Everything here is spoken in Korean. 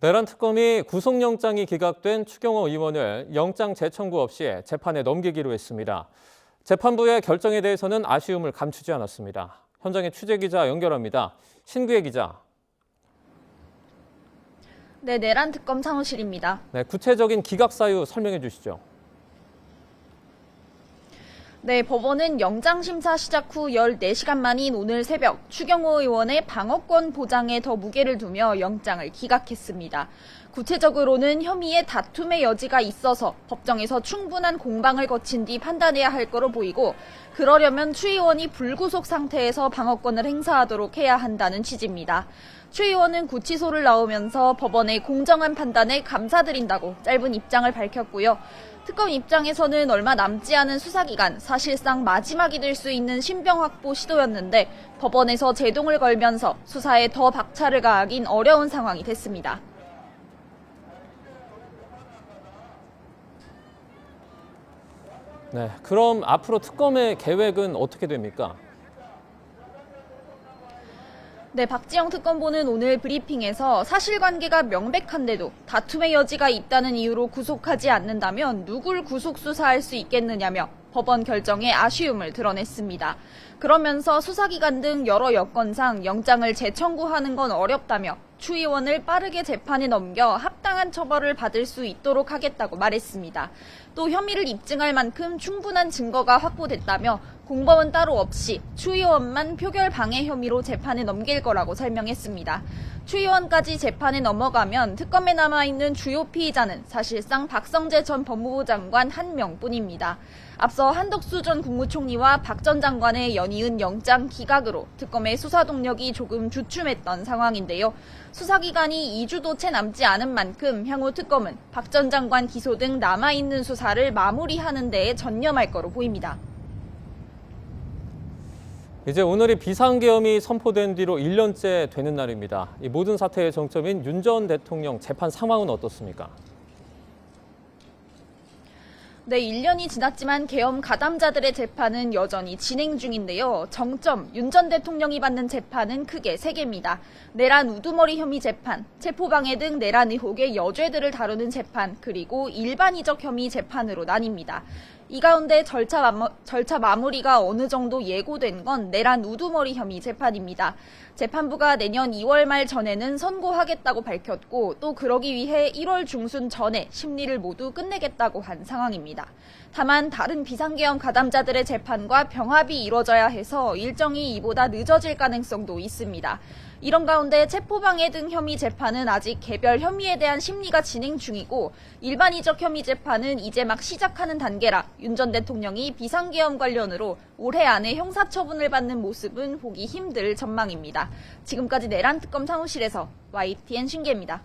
내란 특검이 구속영장이 기각된 추경호 의원을 영장 재청구 없이 재판에 넘기기로 했습니다. 재판부의 결정에 대해서는 아쉬움을 감추지 않았습니다. 현장에 취재기자 연결합니다. 신구혜 기자. 네, 내란 특검 사무실입니다. 네, 구체적인 기각 사유 설명해 주시죠. 네, 법원은 영장심사 시작 후 14시간 만인 오늘 새벽 추경호 의원의 방어권 보장에 더 무게를 두며 영장을 기각했습니다. 구체적으로는 혐의의 다툼의 여지가 있어서 법정에서 충분한 공방을 거친 뒤 판단해야 할 거로 보이고, 그러려면 추 의원이 불구속 상태에서 방어권을 행사하도록 해야 한다는 취지입니다. 추 의원은 구치소를 나오면서 법원의 공정한 판단에 감사드린다고 짧은 입장을 밝혔고요. 특검 입장에서는 얼마 남지 않은 수사기간, 사실상 마지막이 될 수 있는 신병 확보 시도였는데 법원에서 제동을 걸면서 수사에 더 박차를 가하긴 어려운 상황이 됐습니다. 네, 그럼 앞으로 특검의 계획은 어떻게 됩니까? 네, 박지영 특검보는 오늘 브리핑에서 사실관계가 명백한데도 다툼의 여지가 있다는 이유로 구속하지 않는다면 누굴 구속 수사할 수 있겠느냐며 법원 결정에 아쉬움을 드러냈습니다. 그러면서 수사기관 등 여러 여건상 영장을 재청구하는 건 어렵다며 추 의원을 빠르게 재판에 넘겨 합당한 처벌을 받을 수 있도록 하겠다고 말했습니다. 또 혐의를 입증할 만큼 충분한 증거가 확보됐다며 공범은 따로 없이 추 의원만 표결 방해 혐의로 재판에 넘길 거라고 설명했습니다. 추 의원까지 재판에 넘어가면 특검에 남아있는 주요 피의자는 사실상 박성재 전 법무부 장관 한 명뿐입니다. 앞서 한덕수 전 국무총리와 박 전 장관의 연이은 영장 기각으로 특검의 수사 동력이 조금 주춤했던 상황인데요. 수사기간이 2주도 채 남지 않은 만큼 향후 특검은 박 전 장관 기소 등 남아있는 수사를 마무리하는 데에 전념할 거로 보입니다. 이제 오늘이 비상계엄이 선포된 뒤로 1년째 되는 날입니다. 이 모든 사태의 정점인 윤 전 대통령 재판 상황은 어떻습니까? 네, 1년이 지났지만 계엄 가담자들의 재판은 여전히 진행 중인데요. 정점, 윤 전 대통령이 받는 재판은 크게 3개입니다. 내란 우두머리 혐의 재판, 체포방해 등 내란 의혹의 여죄들을 다루는 재판, 그리고 일반이적 혐의 재판으로 나뉩니다. 이 가운데 절차 마무리가 어느 정도 예고된 건 내란 우두머리 혐의 재판입니다. 재판부가 내년 2월 말 전에는 선고하겠다고 밝혔고, 또 그러기 위해 1월 중순 전에 심리를 모두 끝내겠다고 한 상황입니다. 다만 다른 비상계엄 가담자들의 재판과 병합이 이뤄져야 해서 일정이 이보다 늦어질 가능성도 있습니다. 이런 가운데 체포방해 등 혐의 재판은 아직 개별 혐의에 대한 심리가 진행 중이고, 일반이적 혐의 재판은 이제 막 시작하는 단계라 윤 전 대통령이 비상계엄 관련으로 올해 안에 형사처분을 받는 모습은 보기 힘들 전망입니다. 지금까지 내란특검 사무실에서 YTN 신기혜입니다.